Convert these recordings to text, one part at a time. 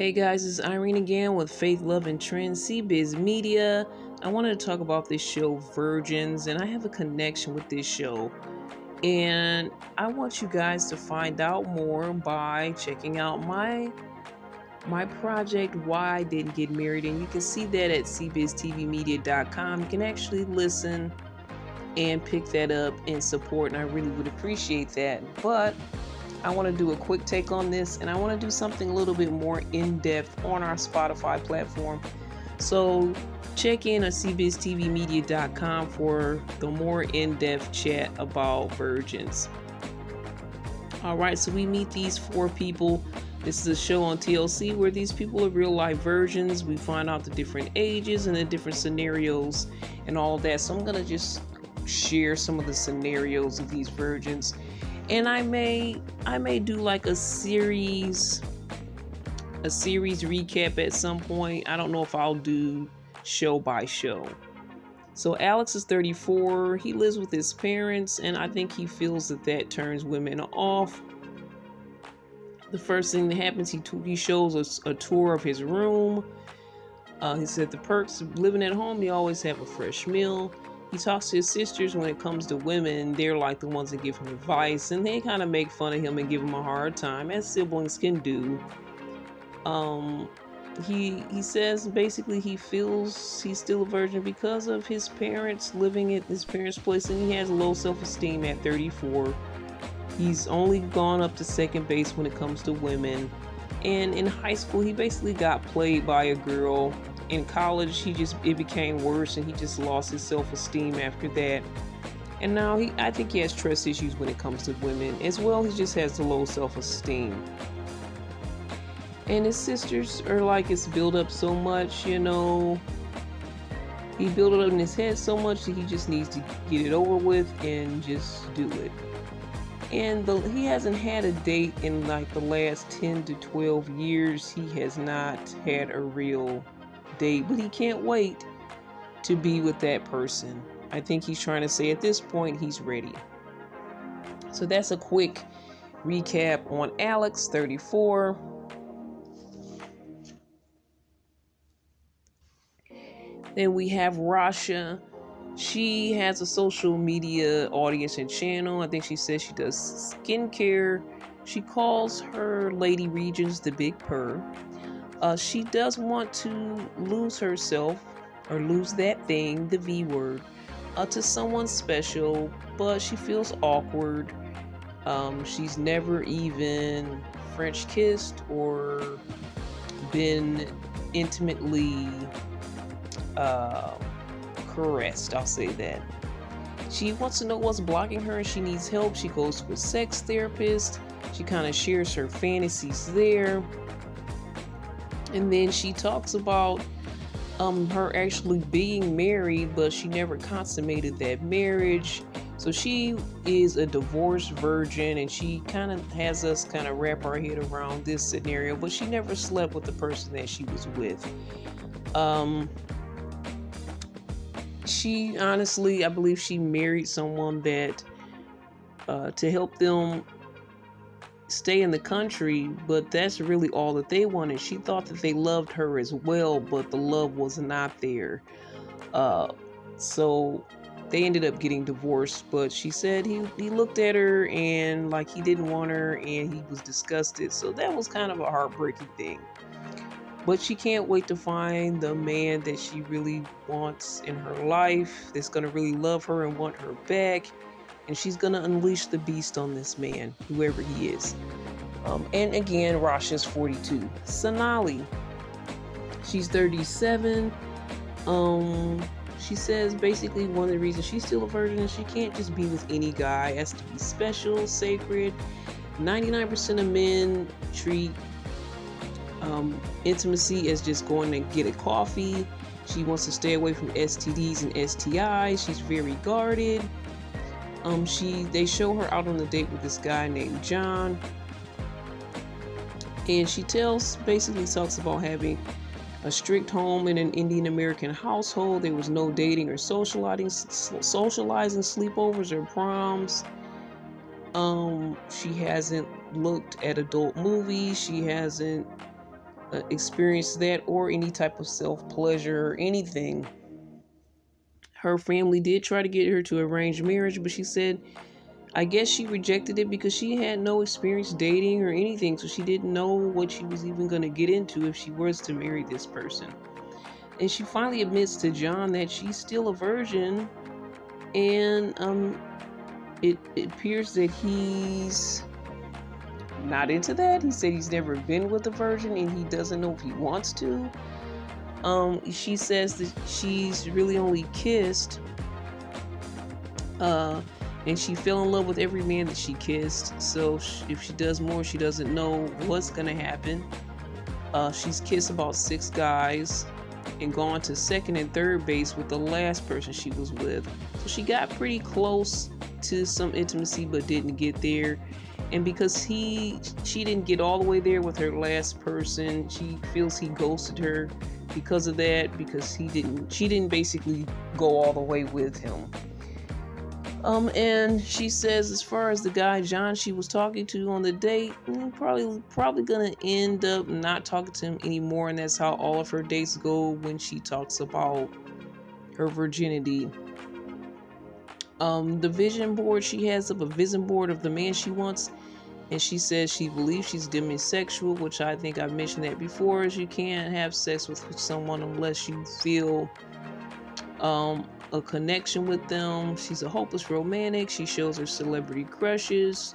Hey guys, it's Irene again with Faith, Love, and Trends, CBiz Media. I wanted to talk about this show, Virgins, and I have a connection with this show. And I want you guys to find out more by checking out my project, Why I Didn't Get Married. And you can see that at cbiztvmedia.com. You can actually listen and pick that up and support, and I really would appreciate that. But I want to do a quick take on this, and I want to do something a little bit more in-depth on our Spotify platform. So check in at cbiztvmedia.com for the more in-depth chat about virgins. All right, so we meet these four people. This is a show on TLC where these people are real life virgins. We find out the different ages and the different scenarios and all that. So I'm going to just share some of the scenarios of these virgins. And I may do like a series recap at some point. I don't know if I'll do show by show. So Alex is 34. He lives with his parents, and I think he feels that turns women off. The first thing that happens, he shows us a tour of his room. He said the perks of living at home, you always have a fresh meal. He talks to his sisters when it comes to women. They're like the ones that give him advice, and they kind of make fun of him and give him a hard time, as siblings can do. He says basically he feels he's still a virgin because of his parents living at his parents' place, and he has low self-esteem at 34. He's only gone up to second base when it comes to women. And in high school, he basically got played by a girl. In college, it became worse, and he just lost his self-esteem after that. And now I think he has trust issues when it comes to women as well. He just has the low self-esteem. And his sisters are like, it's built up so much, He built it up in his head so much that he just needs to get it over with and just do it. And he hasn't had a date in like the last 10 to 12 years. He has not had a real date, but he can't wait to be with that person. I think he's trying to say at this point he's ready. So that's a quick recap on Alex, 34. Then we have Rasha. She has a social media audience and channel. I think she says she does skincare. She calls her Lady Regions the Big Purr. She does want to lose herself, or lose that thing, the V word, to someone special, but she feels awkward. She's never even French kissed or been intimately caressed, I'll say that. She wants to know what's blocking her and she needs help. She goes to a sex therapist. She kind of shares her fantasies there. And then she talks about her actually being married, but she never consummated that marriage. So she is a divorced virgin, and she kind of has us kind of wrap our head around this scenario, but she never slept with the person that she was with. She honestly, I believe she married someone that to help them stay in the country, but that's really all that they wanted. She thought that they loved her as well, but the love was not there. So they ended up getting divorced, but she said he looked at her and like he didn't want her and he was disgusted. So that was kind of a heartbreaking thing. But she can't wait to find the man that she really wants in her life, that's going to really love her and want her back. And she's going to unleash the beast on this man, whoever he is. And again, Rasha's 42. Sonali, she's 37. She says basically one of the reasons she's still a virgin is she can't just be with any guy. It has to be special, sacred. 99% of men treat intimacy as just going to get a coffee. She wants to stay away from STDs and STIs. She's very guarded. They show her out on a date with this guy named John, and she basically talks about having a strict home in an Indian American household. There was no dating or socializing, sleepovers or proms. She hasn't looked at adult movies. She hasn't experienced that or any type of self-pleasure or anything. Her family did try to get her to arrange marriage, but she said, I guess she rejected it because she had no experience dating or anything, so she didn't know what she was even going to get into if she was to marry this person. And she finally admits to John that she's still a virgin, and it appears that he's not into that. He said he's never been with a virgin and he doesn't know if he wants to. She says that she's really only kissed, and she fell in love with every man that she kissed. So if she does more, she doesn't know what's gonna happen. She's kissed about 6 guys and gone to second and third base with the last person she was with. So she got pretty close to some intimacy but didn't get there. And because she didn't get all the way there with her last person, she feels he ghosted her because of that, because she didn't basically go all the way with him. And she says, as far as the guy John she was talking to on the date, probably gonna end up not talking to him anymore, and that's how all of her dates go when she talks about her virginity. The vision board, she has up a vision board of the man she wants, and she says she believes she's demisexual, which I think I've mentioned that before, is you can't have sex with someone unless you feel a connection with them. She's a hopeless romantic. She shows her celebrity crushes.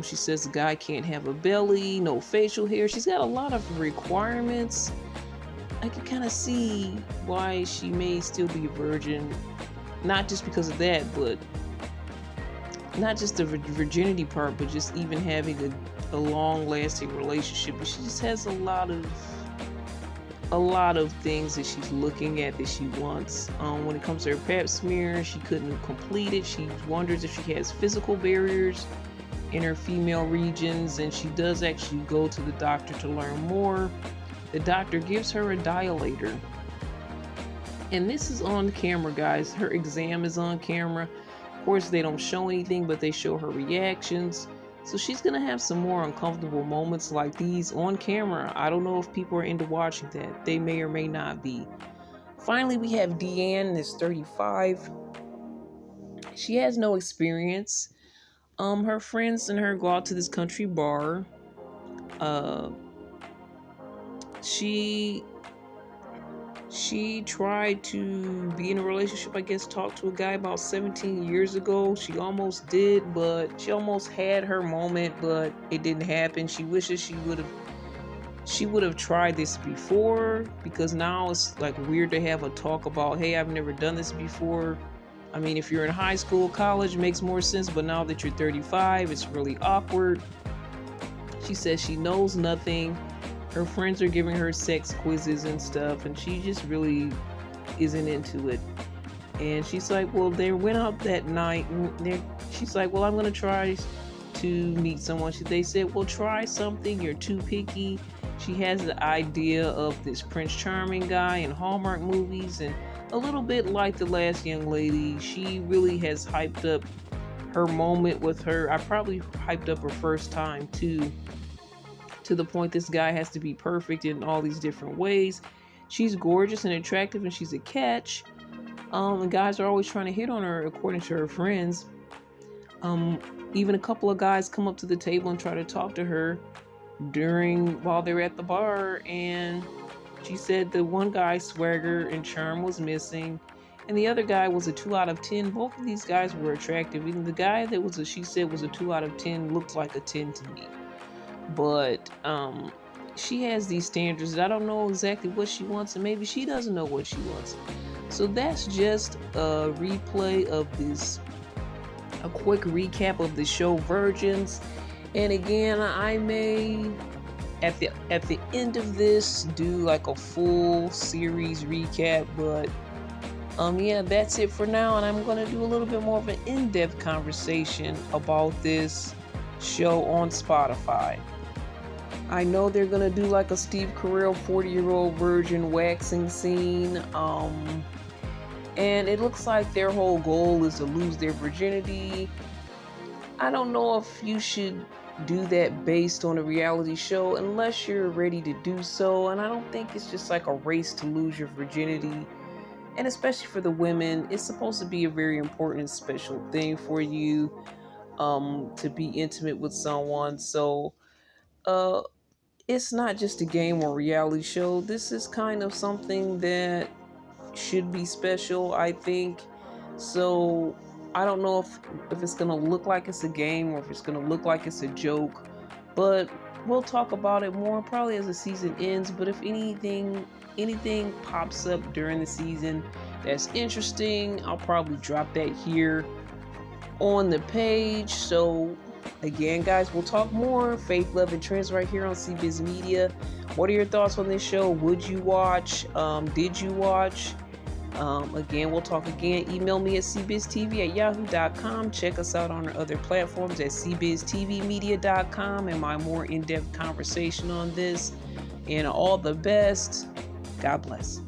She says the guy can't have a belly, no facial hair. She's got a lot of requirements. I can kind of see why she may still be a virgin, not just because of that, but not just the virginity part, but just even having a long-lasting relationship. But she just has a lot of things that she's looking at that she wants. When it comes to her pap smear, she couldn't complete it. She wonders if she has physical barriers in her female regions, and she does actually go to the doctor to learn more. The doctor gives her a dilator, and this is on camera, guys. Her exam is on camera. Of course, they don't show anything, but they show her reactions. So she's going to have some more uncomfortable moments like these on camera. I don't know if people are into watching that. They may or may not be. Finally, we have Deanne, is 35. She has no experience. Her friends and her go out to this country bar. She tried to be in a relationship, I guess, talked to a guy about 17 years ago. She almost did, but she almost had her moment, but it didn't happen. She wishes she would have tried this before, because now it's like weird to have a talk about, hey, I've never done this before. I mean, if you're in high school, college, it makes more sense, but now that you're 35, it's really awkward. She says she knows nothing. Her friends are giving her sex quizzes and stuff, and she just really isn't into it. And she's like, well, they went out that night, and she's like, well, I'm going to try to meet someone. They said, well, try something. You're too picky. She has the idea of this Prince Charming guy in Hallmark movies, and a little bit like the last young lady, she really has hyped up her moment with her. I probably hyped up her first time, too, to the point this guy has to be perfect in all these different ways. She's gorgeous and attractive, and she's a catch. And guys are always trying to hit on her, according to her friends. Even a couple of guys come up to the table and try to talk to her while they're at the bar, and she said the one guy's swagger and charm was missing, and the other guy was a 2 out of 10. Both of these guys were attractive. Even the guy that she said was a 2 out of 10 looked like a 10 to me. But she has these standards that I don't know exactly what she wants, and maybe she doesn't know what she wants. So that's just a replay of a quick recap of the show Virgins. And again, I may at the end of this do like a full series recap, but yeah, that's it for now, and I'm going to do a little bit more of an in-depth conversation about this show on Spotify. I know they're going to do like a Steve Carell 40-year-old virgin waxing scene, and it looks like their whole goal is to lose their virginity. I don't know if you should do that based on a reality show unless you're ready to do so. And I don't think it's just like a race to lose your virginity. And especially for the women, it's supposed to be a very important, special thing for you, to be intimate with someone. So, uh, it's not just a game or reality show. This is kind of something that should be special, I think. So I don't know if it's gonna look like it's a game or if it's gonna look like it's a joke, but we'll talk about it more probably as the season ends. But if anything pops up during the season that's interesting, I'll probably drop that here on the page. So again, guys, we'll talk more faith, love, and trends right here on CBiz Media. What are your thoughts on this show? Would you watch? Did you watch? Again, we'll talk again. Email me at cbiztv@yahoo.com. Check us out on our other platforms at cbiztvmedia.com and my more in-depth conversation on this. And all the best. God bless.